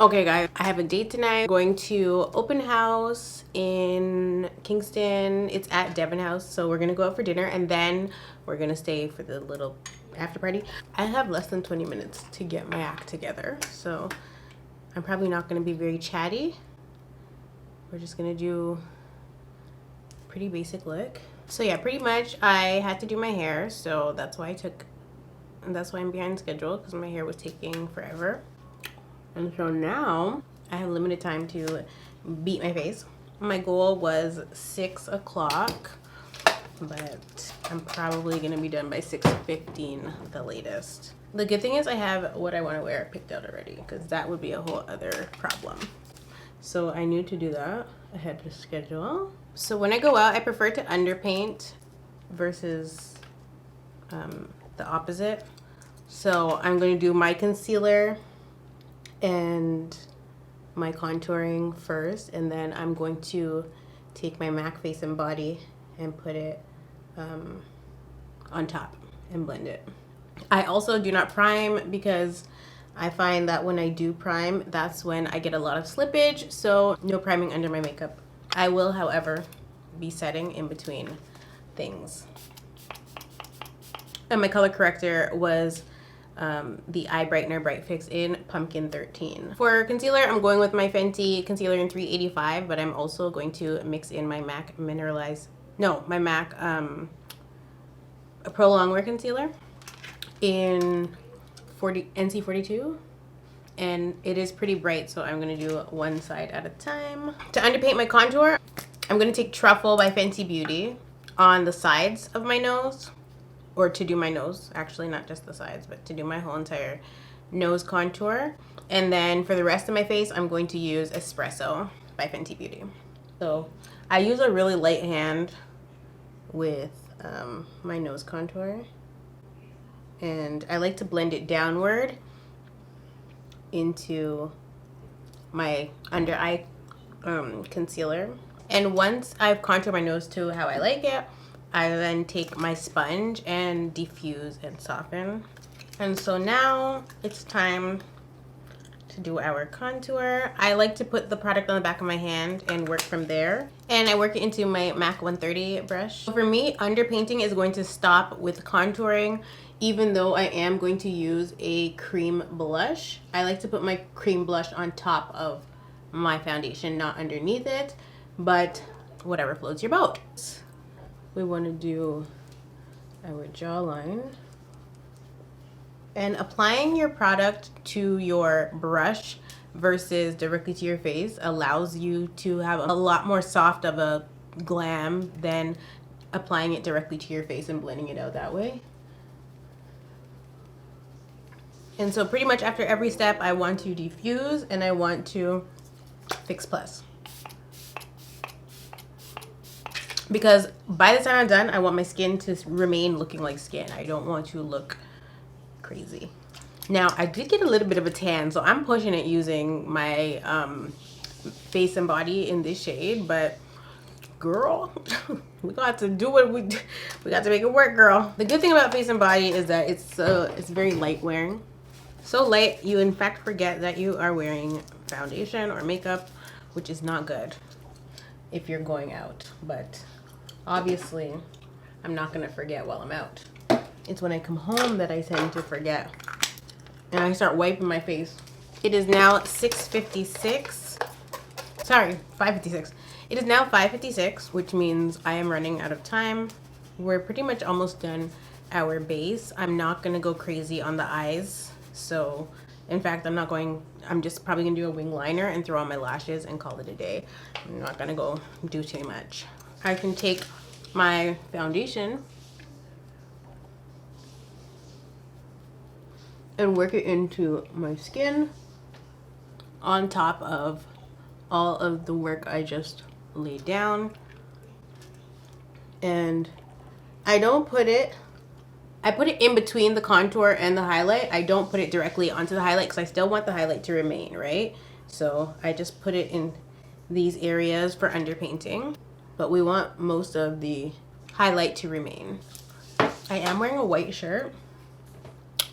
Okay guys, I have a date tonight. I'm going to open house in Kingston. It's at Devon House, so we're gonna go out for dinner and then we're gonna stay for the little after party. I have less than 20 minutes to get my act together, so I'm probably not gonna be very chatty. We're just gonna do a pretty basic look. So yeah, pretty much I had to do my hair, so that's why I'm behind schedule, because my hair was taking forever. And so now I have limited time to beat my face. My goal was 6 o'clock, but I'm probably gonna be done by 6:15 the latest. The good thing is I have what I want to wear picked out already, because that would be a whole other problem. So I knew to do that ahead of schedule. So when I go out, I prefer to underpaint versus the opposite. So I'm going to do my concealer and my contouring first, and then I'm going to take my MAC Face and Body and put it on top and blend it. I also do not prime, because I find that when I do prime, that's when I get a lot of slippage, so no priming under my makeup. I will, however, be setting in between things. And my color corrector was the Eye Brightener Bright Fix in Pumpkin 13. For concealer, I'm going with my Fenty Concealer in 385, but I'm also going to mix in my MAC Pro Longwear Concealer in NC42. And it is pretty bright, so I'm going to do one side at a time. To underpaint my contour, I'm going to take Truffle by Fenty Beauty on the sides of my nose. Or to do my nose, actually, not just the sides, but to do my whole entire nose contour. And then for the rest of my face, I'm going to use Espresso by Fenty Beauty. So I use a really light hand with my nose contour. And I like to blend it downward into my under eye concealer. And once I've contoured my nose to how I like it, I then take my sponge and diffuse and soften. And so now it's time to do our contour. I like to put the product on the back of my hand and work from there. And I work it into my MAC 130 brush. For me, underpainting is going to stop with contouring, even though I am going to use a cream blush. I like to put my cream blush on top of my foundation, not underneath it, but whatever floats your boat. We want to do our jawline. And applying your product to your brush versus directly to your face allows you to have a lot more soft of a glam than applying it directly to your face and blending it out that way. And so pretty much after every step, I want to diffuse and I want to fix plus. Because by the time I'm done, I want my skin to remain looking like skin. I don't want to look crazy. Now, I did get a little bit of a tan, so I'm pushing it using my Face and Body in this shade. But girl, we got to do what we got to make it work, girl. The good thing about Face and Body is that it's very light wearing. So light, you in fact forget that you are wearing foundation or makeup, which is not good if you're going out. But obviously, I'm not gonna forget while I'm out. It's when I come home that I tend to forget. And I start wiping my face. It is now 6:56. Sorry, 5:56. It is now 5:56, which means I am running out of time. We're pretty much almost done our base. I'm not gonna go crazy on the eyes. So, in fact, I'm just probably gonna do a wing liner and throw on my lashes and call it a day. I'm not gonna go do too much. I can take my foundation and work it into my skin on top of all of the work I just laid down. And I put it in between the contour and the highlight. I don't put it directly onto the highlight because I still want the highlight to remain, right? So I just put it in these areas for underpainting, but we want most of the highlight to remain. I am wearing a white shirt,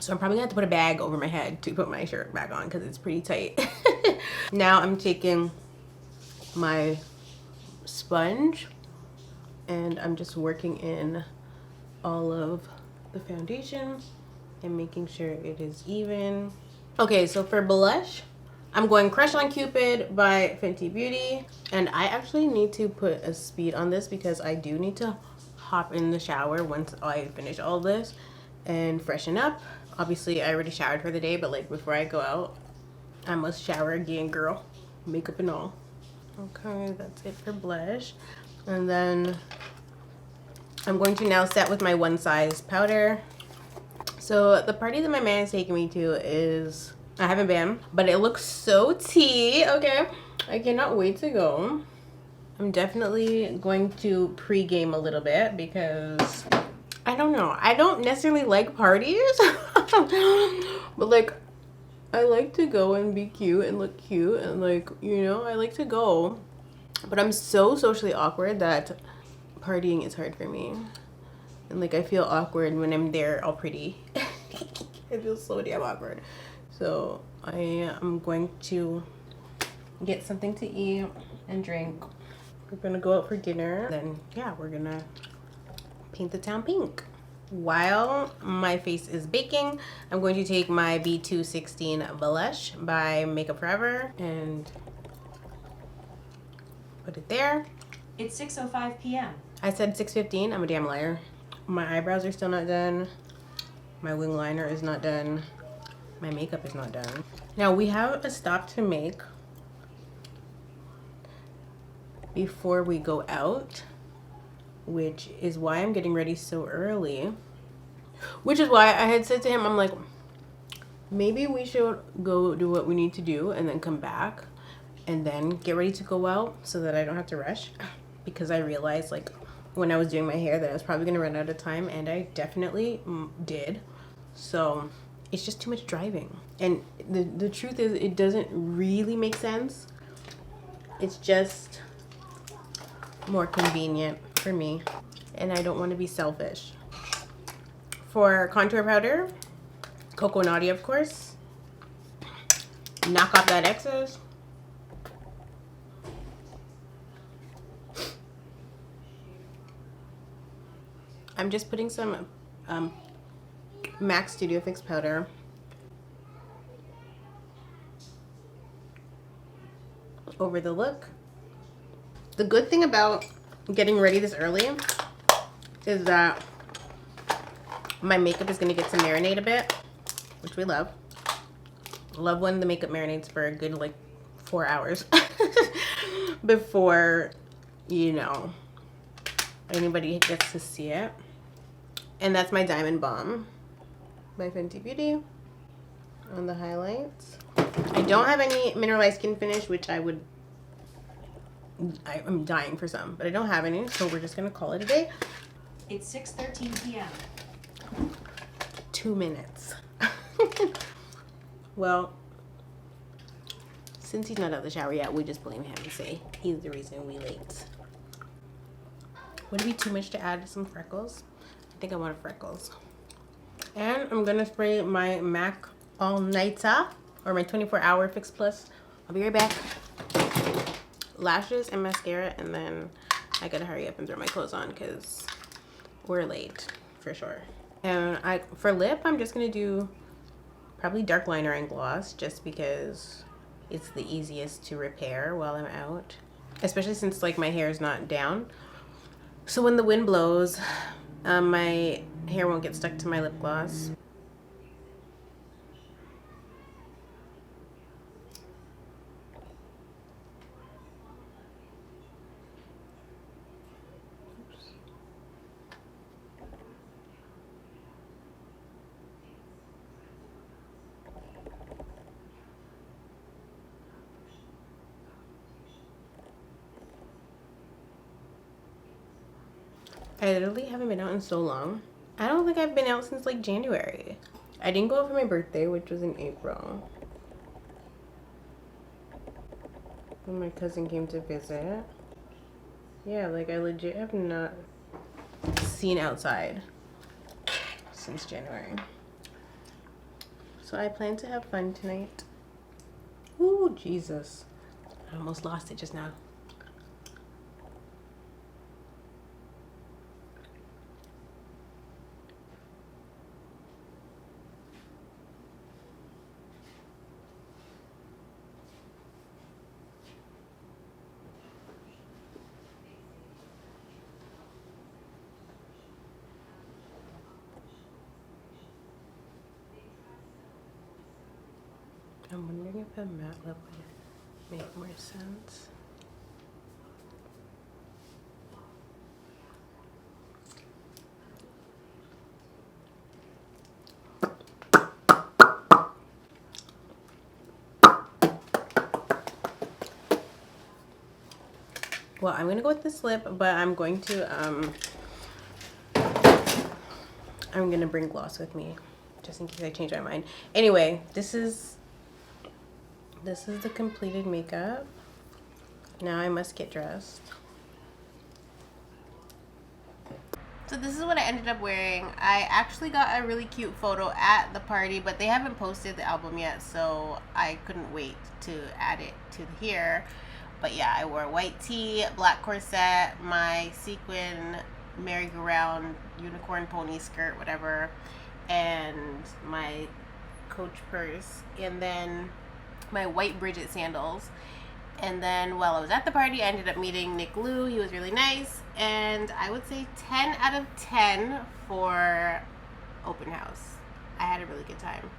So I'm probably gonna have to put a bag over my head to put my shirt back on because it's pretty tight. Now I'm taking my sponge and I'm just working in all of the foundation and making sure it is even. Okay, so for blush, I'm going Crush on Cupid by Fenty Beauty. And I actually need to put a speed on this because I do need to hop in the shower once I finish all this and freshen up. Obviously, I already showered for the day, but like before I go out, I must shower again, girl. Makeup and all. Okay, that's it for blush. And then I'm going to now set with my One Size powder. So the party that my man is taking me to is, I haven't been, but it looks so tea. Okay, I cannot wait to go. I'm definitely going to pre-game a little bit because I don't know. I don't necessarily like parties, but like I like to go and be cute and look cute and like, you know, I like to go. But I'm so socially awkward that partying is hard for me. And like I feel awkward when I'm there all pretty. I feel so damn awkward. So I am going to get something to eat and drink. We're gonna go out for dinner. Then yeah, we're gonna paint the town pink. While my face is baking, I'm going to take my B216 blush by Makeup Forever and put it there. It's 6:05 p.m. I said 6:15. I'm a damn liar. My eyebrows are still not done. My wing liner is not done. My makeup is not done. Now we have a stop to make before we go out, which is why I'm getting ready so early. Which is why I had said to him, I'm like, maybe we should go do what we need to do and then come back and then get ready to go out so that I don't have to rush. Because I realized like when I was doing my hair that I was probably gonna run out of time, and I definitely did. So it's just too much driving. And the truth is it doesn't really make sense. It's just more convenient for me and I don't want to be selfish. For contour powder, Coco Naughty, of course. Knock off that excess. I'm just putting some MAC Studio Fix powder over the look. The good thing about getting ready this early is that my makeup is going to get to marinate a bit, which we love. Love when the makeup marinates for a good like 4 hours before, you know, anybody gets to see it. And that's my Diamond Balm by Fenty Beauty on the highlights. I don't have any mineralized skin finish, which I'm dying for some, but I don't have any, so we're just gonna call it a day. It's 6:13 p.m. 2 minutes. Well, since he's not out of the shower yet, we just blame him and say he's the reason we late. Would it be too much to add some freckles? I think I want freckles. And I'm gonna spray my MAC All Nighter, or my 24-hour Fix Plus. I'll be right back. Lashes and mascara, and then I gotta hurry up and throw my clothes on because we're late for sure. And for lip, I'm just gonna do probably dark liner and gloss just because it's the easiest to repair while I'm out, especially since like my hair is not down. So when the wind blows, my hair won't get stuck to my lip gloss. I literally haven't been out in so long. I don't think I've been out since like January. I didn't go out for my birthday, which was in April, when my cousin came to visit. Yeah, like I legit have not seen outside since January. So I plan to have fun tonight. Ooh, Jesus. I almost lost it just now. I'm wondering if a matte lip would make more sense. Well, I'm gonna go with this lip, but I'm going to I'm gonna bring gloss with me just in case I change my mind. Anyway, this is the completed makeup. Now I must get dressed. So this is what I ended up wearing. I actually got a really cute photo at the party, but they haven't posted the album yet, so I couldn't wait to add it to here. But yeah, I wore a white tee, black corset, my sequin merry-go-round unicorn pony skirt, whatever, and my Coach purse, and then my white Bridget sandals. And then while I was at the party, I ended up meeting Nick Lou. He was really nice, and I would say 10 out of 10 for open house. I had a really good time.